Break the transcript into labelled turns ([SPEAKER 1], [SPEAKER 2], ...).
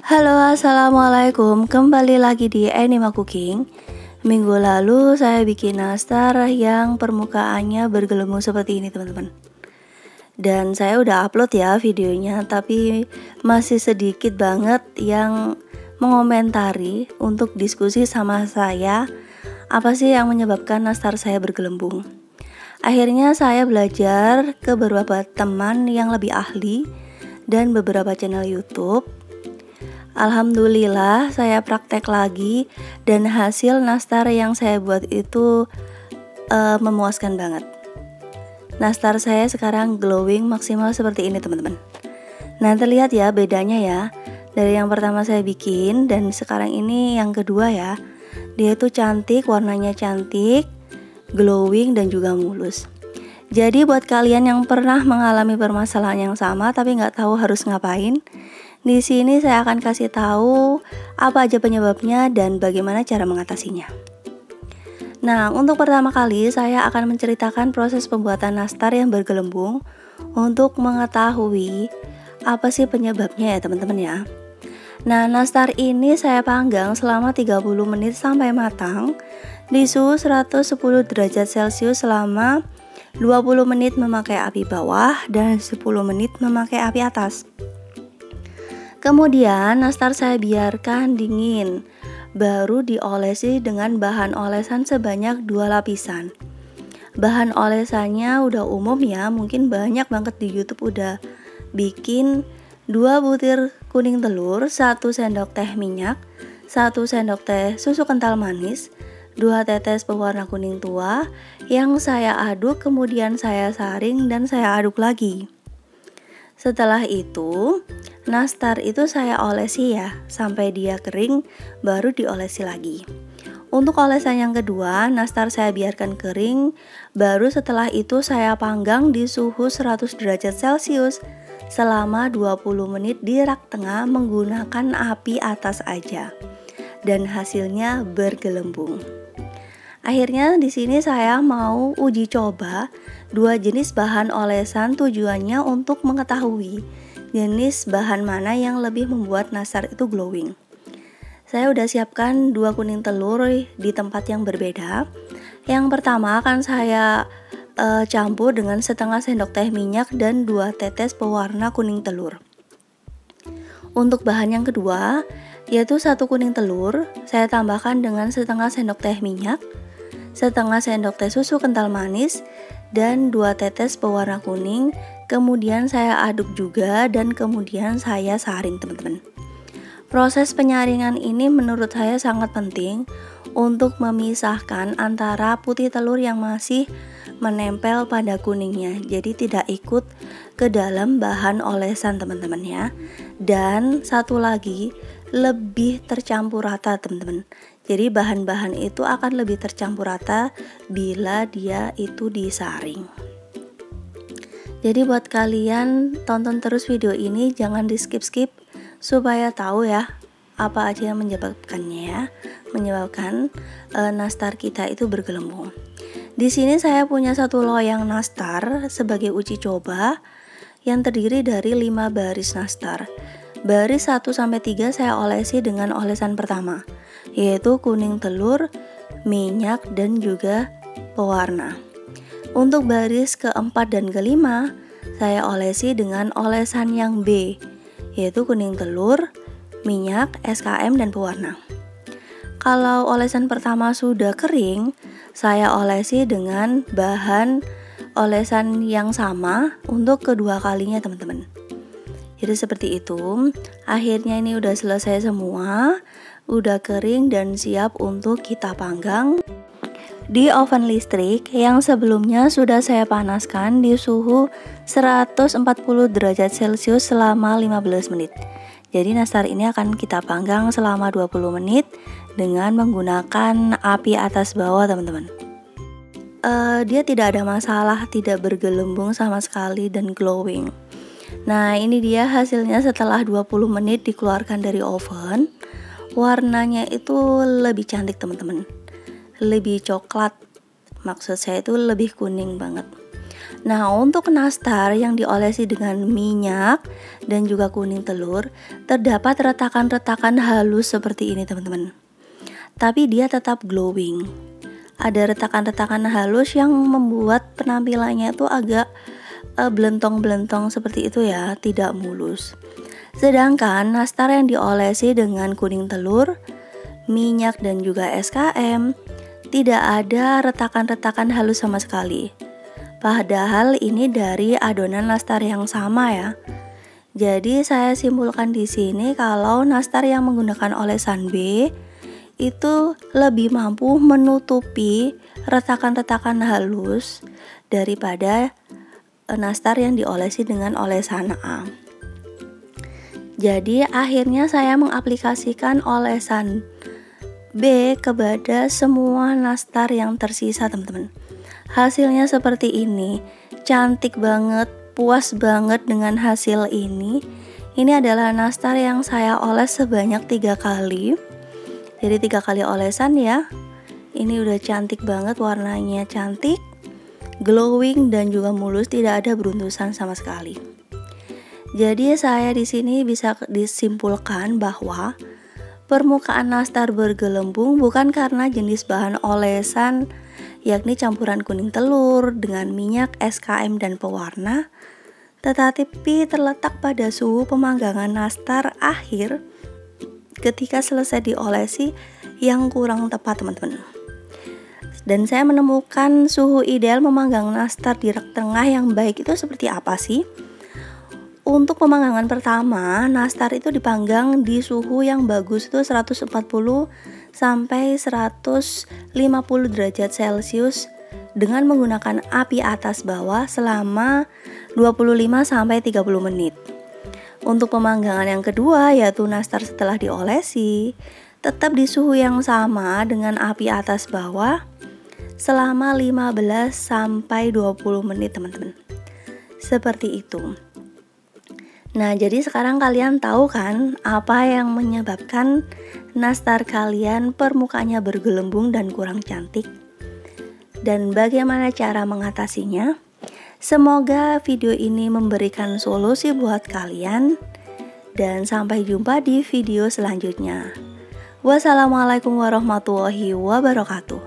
[SPEAKER 1] Halo, assalamualaikum. Kembali lagi di Anima Cooking. Minggu lalu saya bikin nastar yang permukaannya bergelembung seperti ini, teman-teman. Dan saya udah upload ya videonya, tapi masih sedikit banget yang mengomentari untuk diskusi sama saya. Apa sih yang menyebabkan nastar saya bergelembung? Akhirnya saya belajar ke beberapa teman yang lebih ahli dan beberapa channel YouTube. Alhamdulillah saya praktek lagi dan hasil nastar yang saya buat itu memuaskan banget. Nastar saya sekarang glowing maksimal seperti ini, teman-teman. Nah, terlihat ya bedanya ya. Dari yang pertama saya bikin dan sekarang ini yang kedua ya. Dia itu cantik, warnanya cantik, glowing dan juga mulus. Jadi buat kalian yang pernah mengalami permasalahan yang sama tapi nggak tahu harus ngapain, di sini saya akan kasih tahu apa aja penyebabnya dan bagaimana cara mengatasinya. Nah, untuk pertama kali saya akan menceritakan proses pembuatan nastar yang bergelembung untuk mengetahui apa sih penyebabnya ya, teman-teman ya. Nah, nastar ini saya panggang selama 30 menit sampai matang di suhu 110 derajat Celcius selama 20 menit memakai api bawah dan 10 menit memakai api atas. Kemudian nastar saya biarkan dingin, baru diolesi dengan bahan olesan sebanyak 2 lapisan. Bahan olesannya udah umum ya, mungkin banyak banget di YouTube udah bikin 2 butir kuning telur, 1 sendok teh minyak, 1 sendok teh susu kental manis, 2 tetes pewarna kuning tua yang saya aduk, kemudian saya saring dan saya aduk lagi. Setelah itu, nastar itu saya olesi ya, sampai dia kering baru diolesi lagi. Untuk olesan yang kedua, nastar saya biarkan kering, baru setelah itu saya panggang di suhu 100 derajat Celcius selama 20 menit di rak tengah menggunakan api atas aja. Dan hasilnya bergelembung. Akhirnya di sini saya mau uji coba 2 jenis bahan olesan, tujuannya untuk mengetahui jenis bahan mana yang lebih membuat nastar itu glowing. Saya udah siapkan 2 kuning telur di tempat yang berbeda. Yang pertama akan saya campur dengan setengah sendok teh minyak dan 2 tetes pewarna kuning telur. Untuk bahan yang kedua, yaitu 1 kuning telur, saya tambahkan dengan setengah sendok teh minyak, setengah sendok teh susu kental manis, dan 2 tetes pewarna kuning. Kemudian saya aduk juga dan kemudian saya saring, teman-teman. Proses penyaringan ini menurut saya sangat penting untuk memisahkan antara putih telur yang masih menempel pada kuningnya, jadi tidak ikut ke dalam bahan olesan, teman-teman ya. Dan satu lagi, lebih tercampur rata, teman-teman. Jadi bahan-bahan itu akan lebih tercampur rata bila dia itu disaring. Jadi buat kalian tonton terus video ini, jangan di skip-skip supaya tahu ya apa aja yang menyebabkan nastar kita itu bergelembung. Di sini saya punya 1 loyang nastar sebagai uji coba yang terdiri dari 5 baris nastar. Baris 1 sampai 3 saya olesi dengan olesan pertama, yaitu kuning telur, minyak dan juga pewarna. Untuk baris keempat dan kelima saya olesi dengan olesan yang B, yaitu kuning telur, minyak, SKM dan pewarna. Kalau olesan pertama sudah kering, saya olesi dengan bahan olesan yang sama untuk kedua kalinya, teman-teman. Jadi seperti itu. Akhirnya ini udah selesai semua, udah kering dan siap untuk kita panggang di oven listrik yang sebelumnya sudah saya panaskan di suhu 140 derajat Celcius selama 15 menit. Jadi nastar ini akan kita panggang selama 20 menit dengan menggunakan api atas bawah, teman-teman. Dia tidak ada masalah, tidak bergelembung sama sekali dan glowing. Nah, ini dia hasilnya setelah 20 menit dikeluarkan dari oven. Warnanya itu lebih cantik, teman-teman. Lebih coklat. Maksud saya itu lebih kuning banget. Nah, untuk nastar yang diolesi dengan minyak dan juga kuning telur, terdapat retakan-retakan halus seperti ini teman-teman. Tapi dia tetap glowing. Ada retakan-retakan halus yang membuat penampilannya itu agak belentong-belentong seperti itu ya, tidak mulus. Sedangkan nastar yang diolesi dengan kuning telur, minyak dan juga SKM, tidak ada retakan-retakan halus sama sekali. Padahal ini dari adonan nastar yang sama ya. Jadi saya simpulkan di sini kalau nastar yang menggunakan olesan B itu lebih mampu menutupi retakan-retakan halus daripada nastar yang diolesi dengan olesan A. Jadi akhirnya saya mengaplikasikan olesan B kepada semua nastar yang tersisa teman-teman. Hasilnya seperti ini, cantik banget, puas banget dengan hasil ini. Ini adalah nastar yang saya oles sebanyak 3 kali. Jadi 3 kali olesan ya. Ini udah cantik banget, warnanya cantik, glowing dan juga mulus, tidak ada beruntusan sama sekali. Jadi saya di sini bisa disimpulkan bahwa permukaan nastar bergelembung bukan karena jenis bahan olesan yakni campuran kuning telur dengan minyak, SKM dan pewarna, tetapi terletak pada suhu pemanggangan nastar akhir ketika selesai diolesi yang kurang tepat teman-teman. Dan saya menemukan suhu ideal memanggang nastar di rak tengah yang baik itu seperti apa sih? Untuk pemanggangan pertama, nastar itu dipanggang di suhu yang bagus itu 140 sampai 150 derajat Celcius dengan menggunakan api atas bawah selama 25 sampai 30 menit. Untuk pemanggangan yang kedua yaitu nastar setelah diolesi, tetap di suhu yang sama dengan api atas bawah selama 15 sampai 20 menit teman-teman. Seperti itu. Nah, jadi sekarang kalian tahu kan apa yang menyebabkan nastar kalian permukaannya bergelembung dan kurang cantik? Dan bagaimana cara mengatasinya? Semoga video ini memberikan solusi buat kalian dan sampai jumpa di video selanjutnya. Wassalamualaikum warahmatullahi wabarakatuh.